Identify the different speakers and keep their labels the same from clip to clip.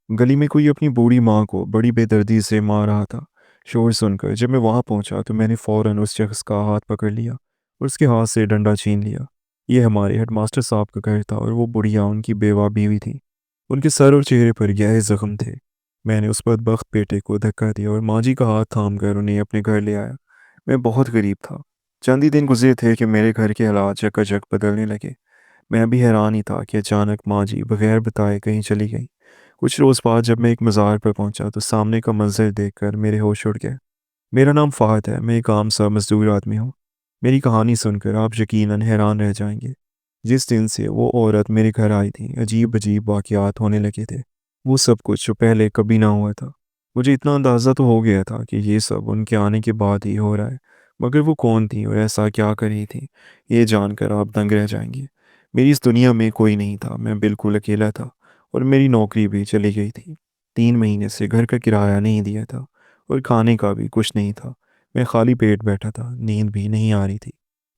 Speaker 1: गली में कोई अपनी बूढ़ी माँ को बड़ी बेदर्दी से मार रहा था। शोर सुनकर जब मैं वहाँ पहुँचा तो मैंने फ़ौरन उस शख्स का हाथ पकड़ लिया और उसके हाथ से डंडा छीन लिया। ये हमारे हेडमास्टर साहब का घर था और वो बुढ़िया उनकी बेवा बीवी थी। उनके सर और चेहरे पर गहरे जख्म थे। मैंने उस बदबख्त बेटे को धक्का दिया और माँ जी का हाथ थाम कर उन्हें अपने घर ले आया। मैं बहुत गरीब था। चंद ही दिन गुजरे थे कि मेरे घर के हालात चकाचक बदलने लगे। मैं भी हैरान ही था कि अचानक माँ जी बगैर बताए कहीं चली गई। कुछ रोज़ बाद जब मैं एक मज़ार पर पहुंचा तो सामने का मंजर देखकर मेरे होश उड़ गए। मेरा नाम फ़ाहद है, मैं एक आम सा मजदूर आदमी हूँ। मेरी कहानी सुनकर आप यकीनन हैरान रह जाएंगे। जिस दिन से वो औरत मेरे घर आई थी अजीब अजीब वाक़यात होने लगे थे। वो सब कुछ जो पहले कभी ना हुआ था। मुझे इतना अंदाज़ा तो हो गया था कि ये सब उनके आने के बाद ही हो रहा है। मगर वो कौन थी और ऐसा क्या कर रही थी, ये जानकर आप दंग रह जाएंगे। मेरी इस दुनिया में कोई नहीं था, मैं बिल्कुल अकेला था और मेरी नौकरी भी चली गई थी। 3 महीने से घर का किराया नहीं दिया था और खाने का भी कुछ नहीं था। मैं खाली पेट बैठा था, नींद भी नहीं आ रही थी।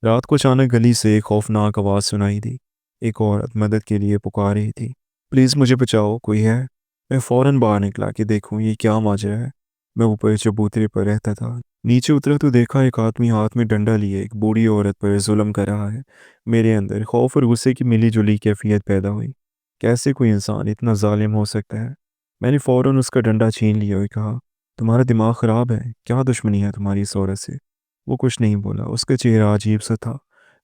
Speaker 1: रात को अचानक गली से एक खौफनाक आवाज़ सुनाई दी। एक औरत मदद के लिए पुकार रही थी। प्लीज़ मुझे बचाओ, कोई है? मैं फ़ौरन बाहर निकला कि देखूं ये क्या माजरा है। मैं ऊपर चबूतरे पर रहता था। नीचे उतरा तो देखा एक आदमी हाथ में डंडा लिए एक बूढ़ी औरत पर जुल्म कर रहा है। मेरे अंदर खौफ और गुस्से की मिली जुली कैफियत पैदा हुई। कैसे कोई इंसान इतना जालिम हो सकता है? मैंने फ़ौरन उसका डंडा छीन लिया और कहा, तुम्हारा दिमाग ख़राब है? क्या दुश्मनी है तुम्हारी इस औरत से? वो कुछ नहीं बोला। उसका चेहरा अजीब सा था।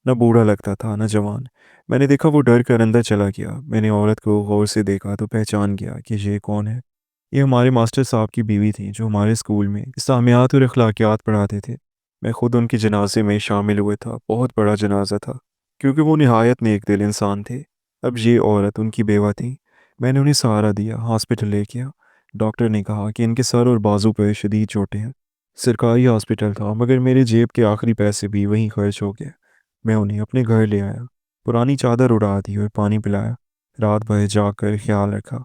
Speaker 1: न बूढ़ा लगता था न जवान। मैंने देखा वो डर कर अंदर चला गया। मैंने औरत को गौर से देखा तो पहचान गया कि ये कौन है। ये हमारे मास्टर साहब की बीवी थी जो हमारे स्कूल में इस्लामियात और अखलाकियात पढ़ाते थे। मैं खुद उनके जनाजे में शामिल हुआ था। बहुत बड़ा जनाजा था क्योंकि वो निहायत नेक दिल इंसान थे। अब ये औरत उनकी बेवा थी। मैंने उन्हें सहारा दिया, हॉस्पिटल ले गया। डॉक्टर ने कहा कि इनके सर और बाजू पर शदीद चोटें हैं। सरकारी हॉस्पिटल था मगर मेरे जेब के आखिरी पैसे भी वहीं खर्च हो गए। मैं उन्हें अपने घर ले आया, पुरानी चादर उड़ा दी और पानी पिलाया। रात भर जाकर ख्याल रखा।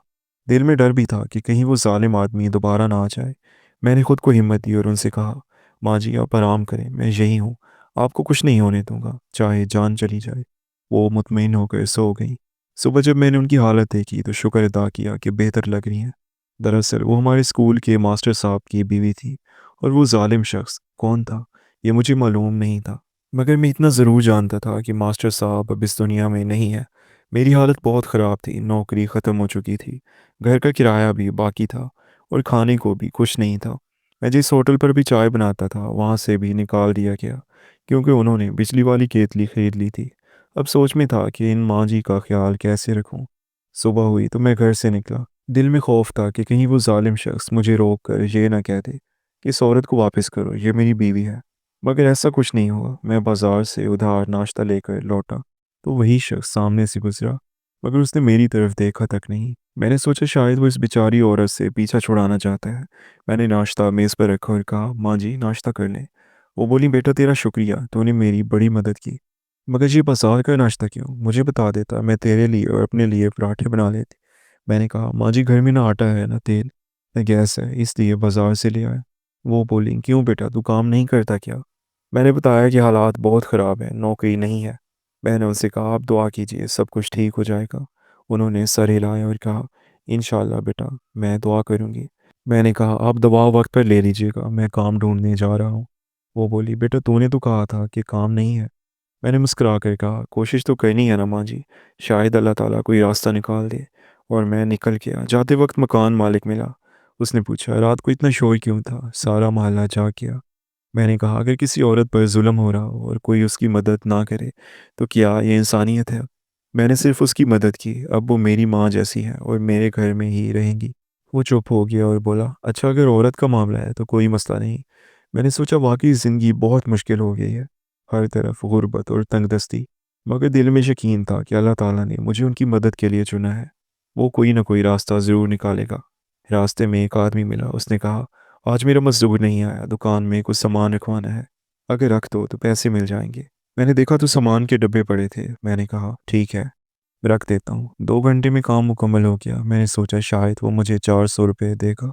Speaker 1: दिल में डर भी था कि कहीं वो जालिम आदमी दोबारा ना आ जाए। मैंने खुद को हिम्मत दी और उनसे कहा, माँ जी आप आराम करें, मैं यही हूँ। आपको कुछ नहीं होने दूंगा, चाहे जान चली जाए। वो मुतमईन होकर सो गई। सुबह जब मैंने उनकी हालत देखी तो शुक्र अदा किया कि बेहतर लग रही हैं। दरअसल वो हमारे स्कूल के मास्टर साहब की बीवी थी और वो जालिम शख्स कौन था ये मुझे मालूम नहीं था। मगर मैं इतना ज़रूर जानता था कि मास्टर साहब अब इस दुनिया में नहीं है। मेरी हालत बहुत ख़राब थी, नौकरी ख़त्म हो चुकी थी, घर का किराया भी बाकी था और खाने को भी कुछ नहीं था। मैं जिस होटल पर भी चाय बनाता था वहाँ से भी निकाल दिया गया क्योंकि उन्होंने बिजली वाली केतली ख़रीद ली थी। अब सोच में था कि इन माँ जी का ख्याल कैसे रखूँ। सुबह हुई तो मैं घर से निकला। दिल में खौफ था कि कहीं वो जालिम शख्स मुझे रोक कर ये ना कह दे कि इस औरत को वापस करो, ये मेरी बीवी है। मगर ऐसा कुछ नहीं हुआ। मैं बाजार से उधार नाश्ता लेकर लौटा तो वही शख्स सामने से गुजरा, मगर उसने मेरी तरफ देखा तक नहीं। मैंने सोचा शायद वो इस बेचारी औरत से पीछा छुड़ाना चाहता है। मैंने नाश्ता मेज़ पर रखा और कहा, माँ जी नाश्ता कर लें। वो बोली, बेटा तेरा शुक्रिया, तूने मेरी बड़ी मदद की। मगर ये बाजार का नाश्ता क्यों? मुझे बता देता, मैं तेरे लिए और अपने लिए पराठे बना लेती। मैंने कहा, माँ जी घर में ना आटा है ना तेल न गैस है, इसलिए बाजार से ले आया। वो बोली, क्यों बेटा तू काम नहीं करता क्या? मैंने बताया कि हालात बहुत ख़राब हैं, नौकरी नहीं है। मैंने उनसे कहा, आप दुआ कीजिए सब कुछ ठीक हो जाएगा। उन्होंने सर हिलाया और कहा, इंशाल्लाह बेटा, मैं दुआ करूँगी। मैंने कहा, आप दवा वक्त पर ले लीजिएगा, मैं काम ढूंढने जा रहा हूँ। वो बोली, बेटा तूने तो कहा था कि काम नहीं है। मैंने मुस्कुरा कर कहा, कोशिश तो करनी है ना माँ जी, शायद अल्लाह ताला कोई रास्ता निकाल दे। और मैं निकल गया। जाते वक्त मकान मालिक मिला। उसने पूछा, रात को इतना शोर क्यों था? सारा मोहल्ला जाग गया। मैंने कहा, अगर किसी औरत पर जुल्म हो रहा हो और कोई उसकी मदद ना करे तो क्या ये इंसानियत है? मैंने सिर्फ उसकी मदद की। अब वो मेरी माँ जैसी है और मेरे घर में ही रहेंगी। वो चुप हो गया और बोला, अच्छा अगर औरत का मामला है तो कोई मसला नहीं। मैंने सोचा वाकई ज़िंदगी बहुत मुश्किल हो गई है, हर तरफ गुर्बत और तंगदस्ती। मगर दिल में यकीन था कि अल्लाह ताला ने मुझे उनकी मदद के लिए चुना है। वो कोई ना कोई रास्ता ज़रूर निकालेगा। रास्ते में एक आदमी मिला। उसने कहा, आज मेरा मज़दूर नहीं आया, दुकान में कुछ सामान रखवाना है, अगर रख दो तो पैसे मिल जाएंगे। मैंने देखा तो सामान के डब्बे पड़े थे। मैंने कहा, ठीक है, रख देता हूँ। 2 घंटे में काम मुकम्मल हो गया। मैंने सोचा शायद वो मुझे 400 रुपये देगा,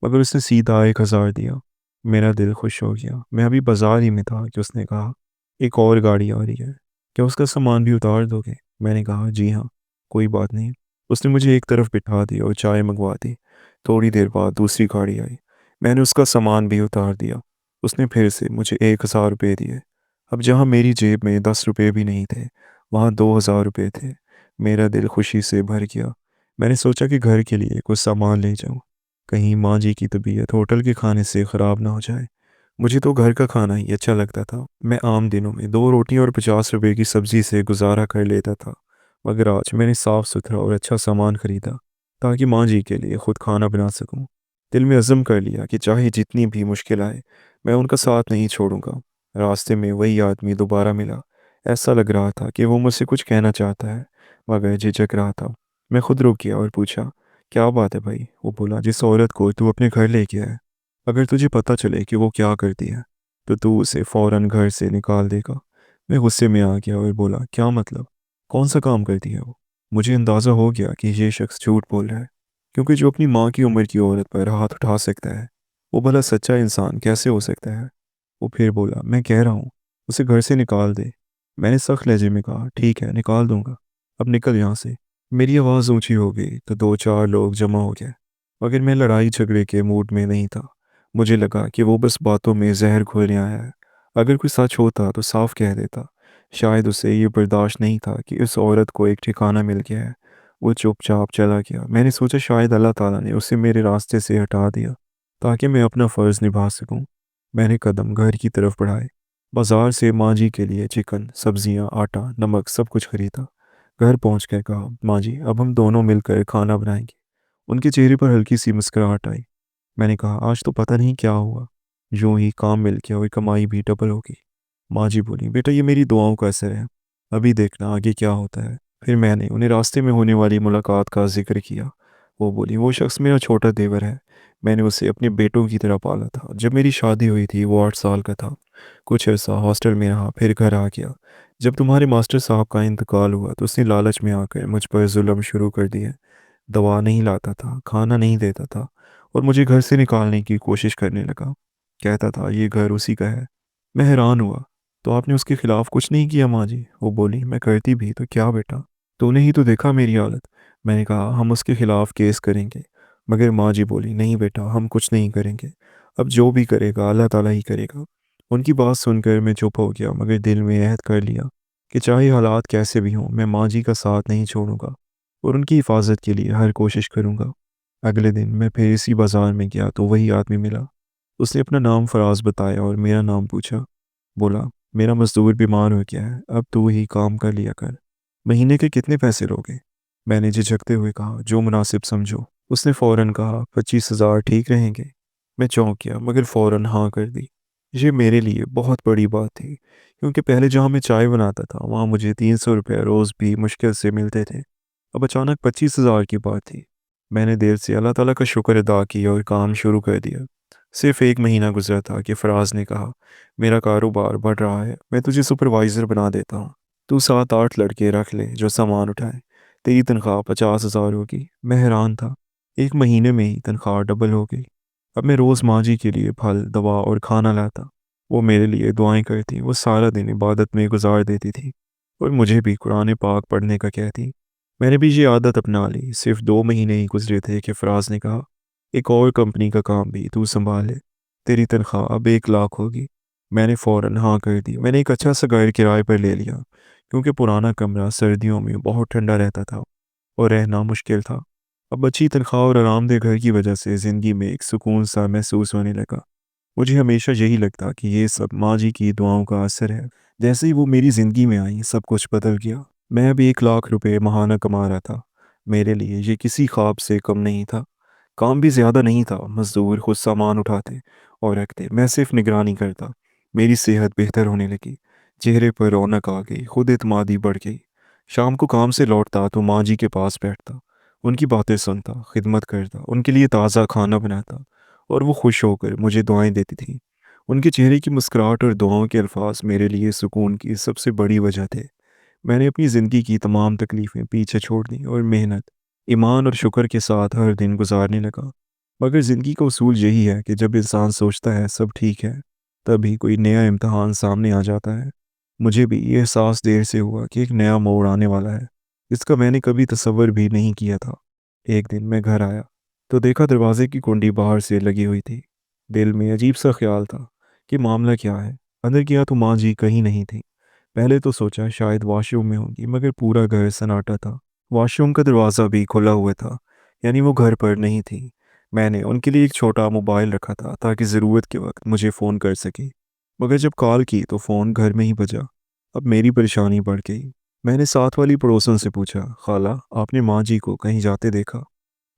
Speaker 1: मगर उसने सीधा 1,000 दिया। मेरा दिल खुश हो गया। मैं अभी बाजार ही में था कि उसने कहा, एक और गाड़ी आ रही है, क्या उसका सामान भी उतार दोगे? मैंने कहा, जी हाँ, कोई बात नहीं। उसने मुझे एक तरफ बिठा दिया और चाय मंगवा दी। थोड़ी देर बाद दूसरी गाड़ी आई। मैंने उसका सामान भी उतार दिया। उसने फिर से मुझे 1,000 रुपये दिए। अब जहाँ मेरी जेब में 10 रुपये भी नहीं थे, वहाँ 2,000 रुपये थे। मेरा दिल खुशी से भर गया। मैंने सोचा कि घर के लिए कुछ सामान ले जाऊँ, कहीं माँ जी की तबीयत होटल के खाने से ख़राब ना हो जाए। मुझे तो घर का खाना ही अच्छा लगता था। मैं आम दिनों में 2 रोटी और 50 रुपये की सब्ज़ी से गुजारा कर लेता था, मगर आज मैंने साफ़ सुथरा और अच्छा सामान खरीदा ताकि माँ जी के लिए खुद खाना बना सकूं। दिल में अज़म कर लिया कि चाहे जितनी भी मुश्किल आए, मैं उनका साथ नहीं छोड़ूंगा। रास्ते में वही आदमी दोबारा मिला। ऐसा लग रहा था कि वो मुझसे कुछ कहना चाहता है, मगर झिझक रहा था। मैं खुद रुक गया और पूछा, क्या बात है भाई? वो बोला, जिस औरत को तू अपने घर लेके आया, अगर तुझे पता चले कि वो क्या करती है, तो तू उसे फ़ौरन घर से निकाल देगा। मैं गुस्से में आ गया और बोला, क्या मतलब? कौन सा काम करती है वो? मुझे अंदाज़ा हो गया कि ये शख्स झूठ बोल रहा है, क्योंकि जो अपनी माँ की उम्र की औरत पर हाथ उठा सकता है, वो भला सच्चा इंसान कैसे हो सकता है? वो फिर बोला, मैं कह रहा हूँ, उसे घर से निकाल दे। मैंने सख्त लहजे में कहा, ठीक है, निकाल दूंगा, अब निकल यहाँ से। मेरी आवाज़ ऊंची हो गई तो 2-4 लोग जमा हो गए, मगर मैं लड़ाई झगड़े के मूड में नहीं था। मुझे लगा कि वो बस बातों में जहर घोलने आया है। अगर कोई सच होता तो साफ कह देता। शायद उसे ये बर्दाश्त नहीं था कि उस औरत को एक ठिकाना मिल गया है। वो चुपचाप चला गया। मैंने सोचा शायद अल्लाह ताला ने उसे मेरे रास्ते से हटा दिया ताकि मैं अपना फ़र्ज़ निभा सकूं। मैंने कदम घर की तरफ बढ़ाए। बाजार से माँ जी के लिए चिकन, सब्जियां, आटा, नमक सब कुछ खरीदा। घर पहुंच कर कहा, माँ जी, अब हम दोनों मिलकर खाना बनाएंगे। उनके चेहरे पर हल्की सी मुस्कुराहट आई। मैंने कहा, आज तो पता नहीं क्या हुआ, यूं ही काम मिल गया और कमाई भी डबल हो गई। माँ जी बोली, बेटा ये मेरी दुआओं का असर है, अभी देखना आगे क्या होता है। फिर मैंने उन्हें रास्ते में होने वाली मुलाकात का जिक्र किया। वो बोली, वो शख्स मेरा छोटा देवर है, मैंने उसे अपने बेटों की तरह पाला था। जब मेरी शादी हुई थी वो 8 साल का था। कुछ अर्सा हॉस्टल में रहा, फिर घर आ गया। जब तुम्हारे मास्टर साहब का इंतकाल हुआ तो उसने लालच में आकर मुझ पर जुल्म शुरू कर दिए। दवा नहीं लाता था, खाना नहीं देता था, और मुझे घर से निकालने की कोशिश करने लगा। कहता था ये घर उसी का है। मैं हैरान हुआ, तो आपने उसके खिलाफ कुछ नहीं किया माँ जी? वो बोली, मैं करती भी तो क्या बेटा, तूने ही तो देखा मेरी हालत। मैंने कहा, हम उसके खिलाफ केस करेंगे। मगर माँ जी बोली, नहीं बेटा, हम कुछ नहीं करेंगे। अब जो भी करेगा अल्लाह ताला ही करेगा। उनकी बात सुनकर मैं चुप हो गया, मगर दिल में अहद कर लिया कि चाहे हालात कैसे भी हों, मैं माँ जी का साथ नहीं छोड़ूंगा और उनकी हिफाजत के लिए हर कोशिश करूंगा। अगले दिन मैं फिर इसी बाजार में गया तो वही आदमी मिला। उसने अपना नाम फराज बताया और मेरा नाम पूछा। बोला, मेरा मजदूर बीमार हो गया है, अब तू ही काम कर लिया कर। महीने के कितने पैसे लोगे? मैंने झिझकते हुए कहा, जो मुनासिब समझो। उसने फ़ौरन कहा, 25,000 ठीक रहेंगे। मैं चौंक गया, मगर फ़ौरन हाँ कर दी। ये मेरे लिए बहुत बड़ी बात थी, क्योंकि पहले जहाँ मैं चाय बनाता था वहाँ मुझे 300 रुपये रोज़ भी मुश्किल से मिलते थे। अब अचानक 25,000 की बात थी। मैंने देर से अल्लाह ताला का शुक्र अदा किया और काम शुरू कर दिया। सिर्फ 1 महीना गुजरा था कि फराज ने कहा, मेरा कारोबार बढ़ रहा है, मैं तुझे सुपरवाइज़र बना देता हूँ। तू 7-8 लड़के रख ले जो सामान उठाएं। तेरी तनख्वाह 50,000 होगी। मैं हैरान था, 1 महीने में ही तनख्वाह डबल हो गई। अब मैं रोज़ माँ जी के लिए फल, दवा और खाना लाता। वो मेरे लिए दुआएं करती। वो सारा दिन इबादत में गुजार देती थी और मुझे भी कुरान पाक पढ़ने का कहती। मैंने भी ये आदत अपना ली। सिर्फ 2 महीने ही गुजरे थे कि फराज ने कहा, एक और कंपनी का काम भी तू संभाल ले, तेरी तनख्वाह अब 1 लाख होगी। मैंने फ़ौरन हाँ कर दी। मैंने एक अच्छा सा घर किराए पर ले लिया, क्योंकि पुराना कमरा सर्दियों में बहुत ठंडा रहता था और रहना मुश्किल था। अब अच्छी तनख्वाह और आरामदेह घर की वजह से ज़िंदगी में एक सुकून सा महसूस होने लगा। मुझे हमेशा यही लगता कि ये सब माँ जी की दुआओं का असर है। जैसे ही वो मेरी ज़िंदगी में आई, सब कुछ बदल गया। मैं अब 1 लाख रुपए महाना कमा रहा था। मेरे लिए ये किसी ख्वाब से कम नहीं था। काम भी ज़्यादा नहीं था, मज़दूर खुद सामान उठाते और रखते, मैं सिर्फ निगरानी करता। मेरी सेहत बेहतर होने लगी, चेहरे पर रौनक आ गई, खुद एतमादी बढ़ गई। शाम को काम से लौटता तो माँ जी के पास बैठता, उनकी बातें सुनता, खिदमत करता, उनके लिए ताज़ा खाना बनाता, और वो खुश होकर मुझे दुआएं देती थी। उनके चेहरे की मुस्कुराहट और दुआओं के अल्फाज मेरे लिए सुकून की सबसे बड़ी वजह थे। मैंने अपनी ज़िंदगी की तमाम तकलीफ़ें पीछे छोड़ दी और मेहनत, ईमान और शुक्र के साथ हर दिन गुजारने लगा। मगर ज़िंदगी का उसूल यही है कि जब इंसान सोचता है सब ठीक है, तभी कोई नया इम्तहान सामने आ जाता है। मुझे भी ये एहसास देर से हुआ कि एक नया मोड़ आने वाला है, जिसका मैंने कभी तसव्वुर भी नहीं किया था। एक दिन मैं घर आया। تو دیکھا دروازے کی کنڈی باہر سے لگی ہوئی تھی۔ دل میں عجیب سا خیال تھا کہ معاملہ کیا ہے۔ اندر کیا تو ماں جی کہیں نہیں تھی۔ پہلے تو سوچا شاید واش روم میں ہوگی، مگر پورا گھر سناٹا تھا۔ واش روم کا دروازہ بھی کھلا ہوا تھا، یعنی وہ گھر پر نہیں تھی۔ میں نے ان کے لیے ایک چھوٹا موبائل رکھا تھا تاکہ ضرورت کے وقت مجھے فون کر سکے، مگر جب کال کی تو فون گھر میں ہی بجا۔ اب میری پریشانی بڑھ گئی۔ میں نے ساتھ والی پڑوسن سے پوچھا، خالہ آپ نے ماں جی کو کہیں جاتے دیکھا؟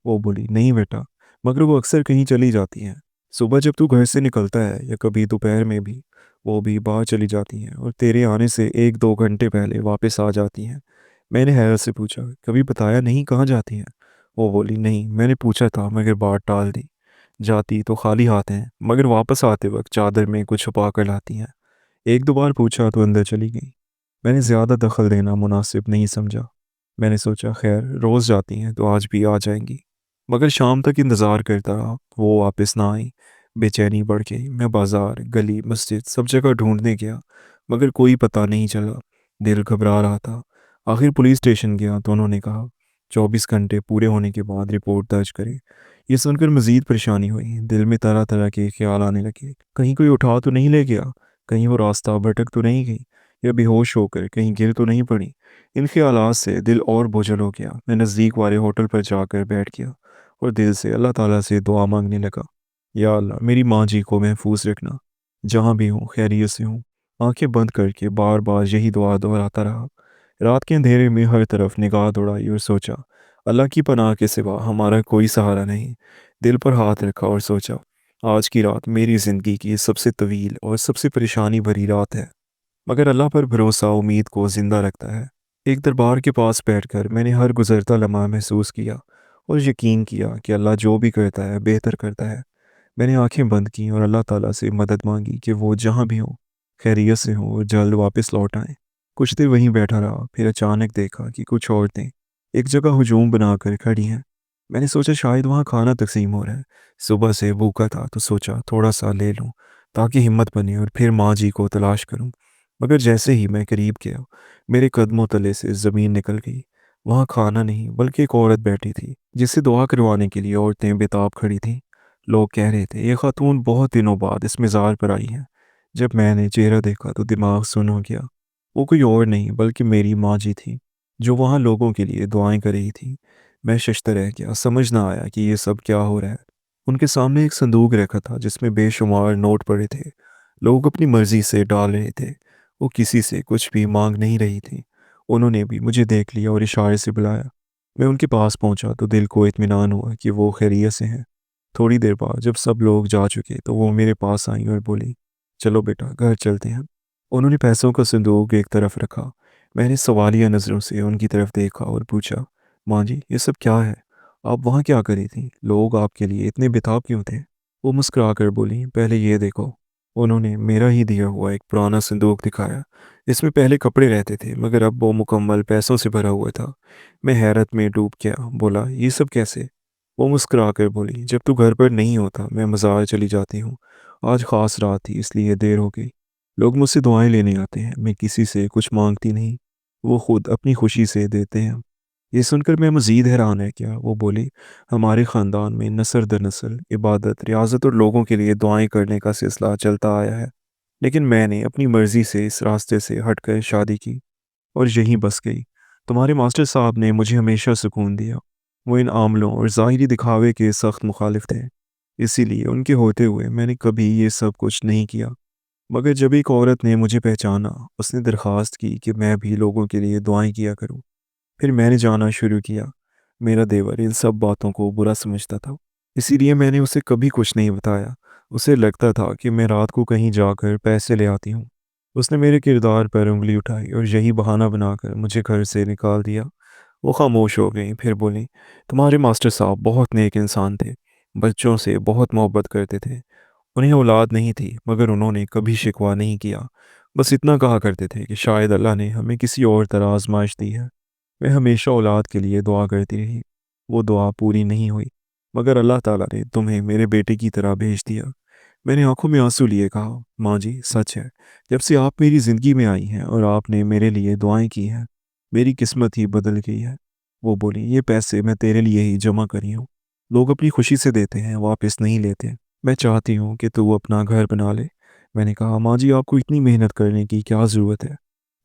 Speaker 1: وہ بولی، نہیں بیٹا، مگر وہ اکثر کہیں چلی جاتی ہیں۔ صبح جب تو گھر سے نکلتا ہے یا کبھی دوپہر میں بھی، وہ بھی باہر چلی جاتی ہیں اور تیرے آنے سے 1-2 گھنٹے پہلے واپس آ جاتی ہیں۔ میں نے حیرت سے پوچھا، کبھی بتایا نہیں کہاں جاتی ہیں؟ وہ بولی، نہیں، میں نے پوچھا تھا مگر بات ٹال دی۔ جاتی تو خالی ہاتھ ہیں، مگر واپس آتے وقت چادر میں کچھ چھپا کر لاتی ہیں۔ 1-2 بار پوچھا تو اندر چلی گئی۔ میں نے زیادہ دخل دینا مناسب نہیں سمجھا۔ میں نے سوچا خیر روز جاتی ہیں تو آج بھی آ جائیں گی، مگر شام تک انتظار کرتا رہا، وہ واپس نہ آئی۔ بے چینی بڑھ گئی۔ میں بازار، گلی، مسجد سب جگہ ڈھونڈنے گیا، مگر کوئی پتہ نہیں چلا۔ دل گھبرا رہا تھا۔ آخر پولیس اسٹیشن گیا تو انہوں نے کہا 24 گھنٹے پورے ہونے کے بعد رپورٹ درج کرے۔ یہ سن کر مزید پریشانی ہوئی۔ دل میں طرح طرح کے خیال آنے لگے، کہیں کوئی اٹھا تو نہیں لے گیا، کہیں وہ راستہ بھٹک تو نہیں گئی، یا بے ہوش ہو کر کہیں گر تو نہیں پڑی۔ ان خیالات سے دل اور بوجھل ہو گیا۔ میں نزدیک والے ہوٹل پر جا کر بیٹھ گیا اور دل سے اللہ تعالیٰ سے دعا مانگنے لگا، یا اللہ میری ماں جی کو محفوظ رکھنا، جہاں بھی ہوں خیریت سے ہوں۔ آنکھیں بند کر کے بار بار یہی دعا دہراتا رہا۔ رات کے اندھیرے میں ہر طرف نگاہ دوڑائی اور سوچا، اللہ کی پناہ کے سوا ہمارا کوئی سہارا نہیں۔ دل پر ہاتھ رکھا اور سوچا، آج کی رات میری زندگی کی سب سے طویل اور سب سے پریشانی بھری رات ہے، مگر اللہ پر بھروسہ امید کو زندہ رکھتا ہے۔ ایک دربار کے پاس بیٹھ کر میں نے ہر گزرتا لمحہ محسوس کیا اور یقین کیا کہ اللہ جو بھی کرتا ہے بہتر کرتا ہے۔ میں نے آنکھیں بند کی اور اللہ تعالیٰ سے مدد مانگی کہ وہ جہاں بھی ہوں خیریت سے ہوں اور جلد واپس لوٹ آئیں۔ کچھ دیر وہیں بیٹھا رہا، پھر اچانک دیکھا کہ کچھ عورتیں ایک جگہ ہجوم بنا کر کھڑی ہیں۔ میں نے سوچا شاید وہاں کھانا تقسیم ہو رہا ہے۔ صبح سے بھوکا تھا تو سوچا تھوڑا سا لے لوں تاکہ ہمت بنے اور پھر ماں جی کو تلاش کروں، مگر جیسے ہی میں قریب گیا میرے قدموں تلے سے زمین نکل گئی۔ وہاں کھانا نہیں بلکہ ایک عورت بیٹھی تھی جس سے دعا کروانے کے لیے عورتیں بےتاب کھڑی تھیں۔ لوگ کہہ رہے تھے یہ خاتون بہت دنوں بعد اس مزار پر آئی ہے۔ جب میں نے چہرہ دیکھا تو دماغ سن ہو گیا۔ وہ کوئی اور نہیں بلکہ میری ماں جی تھی جو وہاں لوگوں کے لیے دعائیں کر رہی تھی۔ میں ششدر رہ گیا، سمجھ نہ آیا کہ یہ سب کیا ہو رہا ہے۔ ان کے سامنے ایک صندوق رکھا تھا جس میں بے شمار نوٹ پڑے تھے۔ لوگ اپنی مرضی سے ڈال رہے تھے، وہ کسی سے کچھ بھی مانگ نہیں رہی تھی۔ انہوں نے بھی مجھے دیکھ لیا اور اشارے سے بلایا۔ میں ان کے پاس پہنچا تو دل کو اطمینان ہوا کہ وہ خیریت سے ہیں۔ تھوڑی دیر بعد جب سب لوگ جا چکے تو وہ میرے پاس آئیں اور بولی، چلو بیٹا گھر چلتے ہیں۔ انہوں نے پیسوں کا صندوق ایک طرف رکھا۔ میں نے سوالیہ نظروں سے ان کی طرف دیکھا اور پوچھا، ماں جی یہ سب کیا ہے؟ آپ وہاں کیا کری تھیں؟ لوگ آپ کے لیے اتنے بےتاب کیوں تھے؟ وہ مسکرا کر بولی، پہلے یہ دیکھو۔ انہوں نے میرا ہی دیا ہوا ایک پرانا صندوق دکھایا۔ اس میں پہلے کپڑے رہتے تھے مگر اب وہ مکمل پیسوں سے بھرا ہوا تھا۔ میں حیرت میں ڈوب گیا، بولا یہ سب کیسے؟ وہ مسکرا کر بولی، جب تو گھر پر نہیں ہوتا میں مزار چلی جاتی ہوں۔ آج خاص رات تھی اس لیے دیر ہو گئی۔ لوگ مجھ سے دعائیں لینے آتے ہیں، میں کسی سے کچھ مانگتی نہیں، وہ خود اپنی خوشی سے دیتے ہیں۔ یہ سن کر میں مزید حیران ہے کیا؟ وہ بولی، ہمارے خاندان میں نسل در نسل عبادت، ریاضت اور لوگوں کے لیے دعائیں کرنے کا سلسلہ چلتا آیا ہے، لیکن میں نے اپنی مرضی سے اس راستے سے ہٹ کر شادی کی اور یہیں بس گئی۔ تمہارے ماسٹر صاحب نے مجھے ہمیشہ سکون دیا۔ وہ ان عاملوں اور ظاہری دکھاوے کے سخت مخالف تھے، اسی لیے ان کے ہوتے ہوئے میں نے کبھی یہ سب کچھ نہیں کیا۔ مگر جب ایک عورت نے مجھے پہچانا، اس نے درخواست کی کہ میں بھی لوگوں کے لیے دعائیں کیا کروں، پھر میں نے جانا شروع کیا۔ میرا دیور ان سب باتوں کو برا سمجھتا تھا، اسی لیے میں نے اسے کبھی کچھ نہیں بتایا۔ اسے لگتا تھا کہ میں رات کو کہیں جا کر پیسے لے آتی ہوں۔ اس نے میرے کردار پر انگلی اٹھائی اور یہی بہانہ بنا کر مجھے گھر سے نکال دیا۔ وہ خاموش ہو گئی، پھر بولی، تمہارے ماسٹر صاحب بہت نیک انسان تھے، بچوں سے بہت محبت کرتے تھے۔ انہیں اولاد نہیں تھی مگر انہوں نے کبھی شکوہ نہیں کیا، بس اتنا کہا کرتے تھے کہ شاید اللہ نے ہمیں کسی اور طرح آزمائش دی ہے۔ میں ہمیشہ اولاد کے لیے دعا کرتی رہی، وہ دعا پوری نہیں ہوئی، مگر اللہ تعالیٰ نے تمہیں میرے بیٹے کی طرح بھیج دیا۔ میں نے آنکھوں میں آنسو لیے کہا، ماں جی سچ ہے، جب سے آپ میری زندگی میں آئی ہیں اور آپ نے میرے لیے دعائیں کی ہیں، میری قسمت ہی بدل گئی ہے۔ وہ بولی، یہ پیسے میں تیرے لیے ہی جمع کری ہوں، लोग अपनी खुशी से देते हैं, वापस नहीं लेते। मैं चाहती हूँ कि तू अपना घर बना ले। मैंने कहा, माँ जी आपको इतनी मेहनत करने की क्या ज़रूरत है?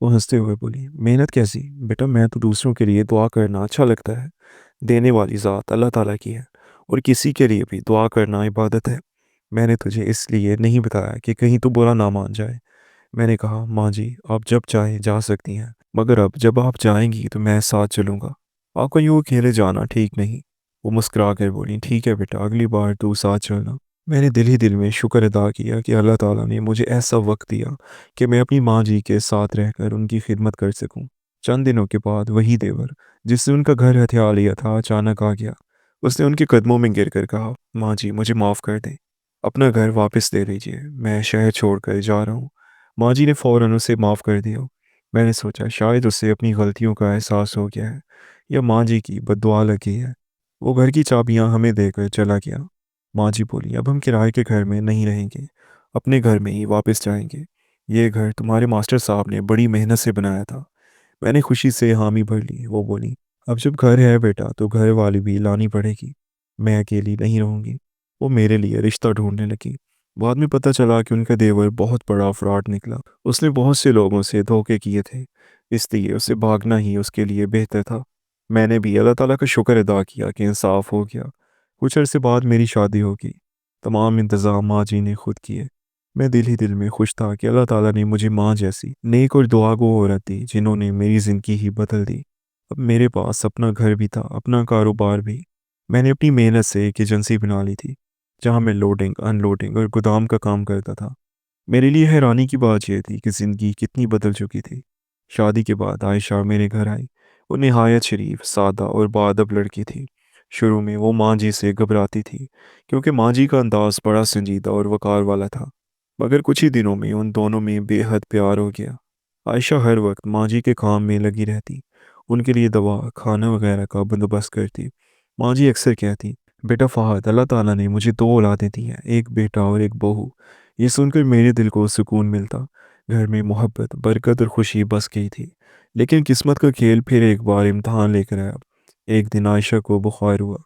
Speaker 1: वो हंसते हुए बोली, मेहनत कैसी बेटा, मैं तो दूसरों के लिए दुआ करना अच्छा लगता है। देने वाली ज़ात अल्लाह ताला की है, और किसी के लिए भी दुआ करना इबादत है। मैंने तुझे इसलिए नहीं बताया कि कहीं तू बुरा ना मान जाए। मैंने कहा, माँ जी आप जब चाहे जा सकती हैं, मगर अब जब आप जाएंगी तो मैं साथ चलूँगा। आपको यूँ अकेले जाना ठीक नहीं। वो मुस्कुरा कर बोली, ठीक है बेटा, अगली बार तू साथ चलना। मैंने दिल ही दिल में शुक्र अदा किया कि अल्लाह ताला ने मुझे ऐसा वक्त दिया कि मैं अपनी माँ जी के साथ रहकर उनकी खिदमत कर सकूं। चंद दिनों के बाद वही देवर जिसने उनका घर हथिया लिया था अचानक आ गया। उसने उनके कदमों में गिर कर कहा, माँ जी मुझे माफ़ कर दें, अपना घर वापस दे दीजिए, मैं शहर छोड़कर जा रहा हूँ। माँ जी ने फ़ौरन उसे माफ़ कर दिया। मैंने सोचा शायद उसे अपनी गलतियों का एहसास हो गया है, या माँ जी की बद्दुआ लगी है। वो घर की चाबियाँ हमें देकर चला गया। माँ जी बोली, अब हम किराए के घर में नहीं रहेंगे, अपने घर में ही वापस जाएंगे। ये घर तुम्हारे मास्टर साहब ने बड़ी मेहनत से बनाया था। मैंने खुशी से हामी भर ली। वो बोली, अब जब घर है बेटा तो घर वाली भी लानी पड़ेगी, मैं अकेली नहीं रहूँगी। वो मेरे लिए रिश्ता ढूंढने लगी। बाद में पता चला कि उनका देवर बहुत बड़ा फ्रॉड निकला। उसने बहुत से लोगों से धोखे किए थे, इसलिए उसे भागना ही उसके लिए बेहतर था। मैंने भी अल्लाह ताला का शुक्र अदा किया कि इंसाफ हो गया। कुछ अरसे बाद मेरी शादी होगी। तमाम इंतज़ाम माँ जी ने खुद किए। मैं दिल ही दिल में खुश था कि अल्लाह ताला ने मुझे माँ जैसी नेक और दुआगो औरत दी, जिन्होंने मेरी ज़िंदगी ही बदल दी। अब मेरे पास अपना घर भी था, अपना कारोबार भी। मैंने अपनी मेहनत से एक एजेंसी बना ली थी, जहाँ मैं लोडिंग, अनलोडिंग और गोदाम का काम करता था। मेरे लिए हैरानी की बात यह थी कि ज़िंदगी कितनी बदल चुकी थी। शादी के बाद आयशा मेरे घर आई। वो निहायत शरीफ, सादा और बाअदब लड़की थी। शुरू में वो माँ जी से घबराती थी, क्योंकि माँ जी का अंदाज बड़ा संजीदा और वक़ार वाला था। मगर कुछ ही दिनों में उन दोनों में बेहद प्यार हो गया। आयशा हर वक्त माँ जी के काम में लगी रहती, उनके लिए दवा, खाना वगैरह का बंदोबस्त करती। माँ जी अक्सर कहती, बेटा फ़हद, अल्लाह ताला ने मुझे दो औलादें दी हैं, एक बेटा और एक बहू। ये सुनकर मेरे दिल को सुकून मिलता। घर में मोहब्बत, बरकत और खुशी बस गई थी। लेकिन किस्मत का खेल फिर एक बार इम्तहान लेकर आया। एक दिन आयशा को बुखार हुआ।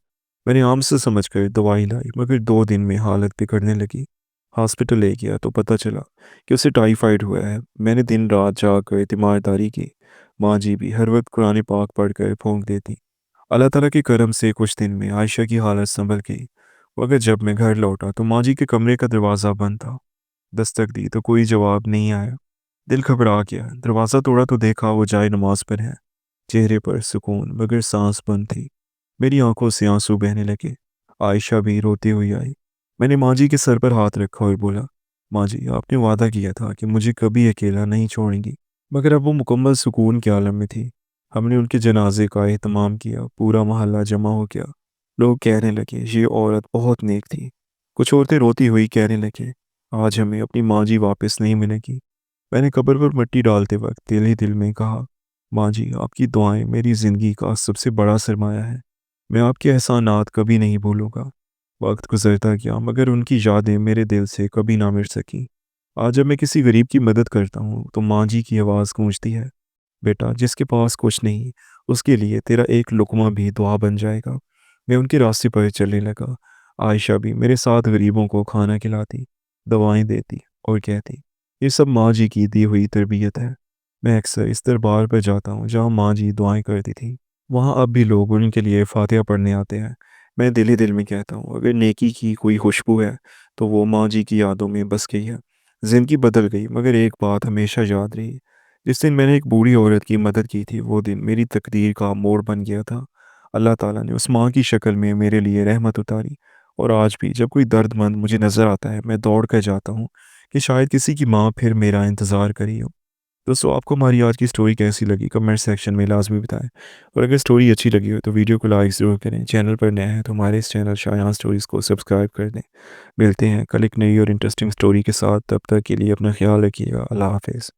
Speaker 1: मैंने आम से समझकर दवाई लाई, मगर 2 दिन में हालत बिगड़ने लगी। हॉस्पिटल ले गया तो पता चला कि उसे टाइफाइड हुआ है। मैंने दिन रात जाकर तीमारदारी की। माँ जी भी हर वक्त कुरान पाक पढ़कर फूंक देती। अल्लाह ताला के करम से कुछ दिन में आयशा की हालत संभल गई। मगर जब मैं घर लौटा तो माँ जी के कमरे का दरवाज़ा बंद था। दस्तक दी तो कोई जवाब नहीं आया। दिल घबरा गया। दरवाज़ा तोड़ा तो देखा वो जाए नमाज पर है। चेहरे पर सुकून, मगर सांस बंद थी। मेरी आंखों से आंसू बहने लगे। आयशा भी रोती हुई आई। मैंने माँ जी के सर पर हाथ रखा और बोला, माँ जी आपने वादा किया था कि मुझे कभी अकेला नहीं छोड़ेंगी। मगर अब वो मुकम्मल सुकून के आलम में थी। हमने उनके जनाजे का एहतमाम किया। पूरा मोहल्ला जमा हो गया। लोग कहने लगे ये औरत बहुत नेक थी। कुछ औरतें रोती हुई कहने लगे, आज हमें अपनी माँ जी वापस नहीं मिलेगी। मैंने कब्र पर मिट्टी डालते वक्त दिल ही दिल में कहा, माँ जी आपकी दुआएं मेरी ज़िंदगी का सबसे बड़ा सरमाया है। मैं आपके एहसानात कभी नहीं भूलूंगा। वक्त गुजरता गया, मगर उनकी यादें मेरे दिल से कभी ना मिट सकी। आज जब मैं किसी गरीब की मदद करता हूँ तो माँ जी की आवाज़ गूंजती है, बेटा जिसके पास कुछ नहीं, उसके लिए तेरा एक लुकमा भी दुआ बन जाएगा। मैं उनके रास्ते पर चलने लगा। आयशा भी मेरे साथ गरीबों को खाना खिलाती, दवाएं देती और कहती, ये सब माँ जी की दी हुई तरबियत है। मैं अक्सर इस दरबार पर जाता हूँ जहाँ माँ जी दुआएं करती थी। वहाँ अब भी लोग उनके लिए फातिहा पढ़ने आते हैं। मैं दिल ही दिल में कहता हूँ, अगर नेकी की कोई खुशबू है तो वो माँ जी की यादों में बस गई है। ज़िंदगी बदल गई, मगर एक बात हमेशा याद रही। जिस दिन मैंने एक बूढ़ी औरत की मदद की थी, वो दिन मेरी तकदीर का मोड़ बन गया था। अल्लाह ताला ने उस माँ की शक्ल में मेरे लिए रहमत उतारी। और आज भी जब कोई दर्दमंद मुझे नज़र आता है, मैं दौड़ कर जाता हूँ कि शायद किसी की माँ फिर मेरा इंतज़ार करी हो। दोस्तों आपको हमारी आज की स्टोरी कैसी लगी कमेंट सेक्शन में लाजमी बताएं। और अगर स्टोरी अच्छी लगी हो तो वीडियो को लाइक ज़रूर करें। चैनल पर नए हैं तो हमारे इस चैनल शायान स्टोरीज़ को सब्सक्राइब कर दें। मिलते हैं कल एक नई और इंटरेस्टिंग स्टोरी के साथ। तब तक के लिए अपना ख्याल रखिएगा। अल्लाह हाफिज़।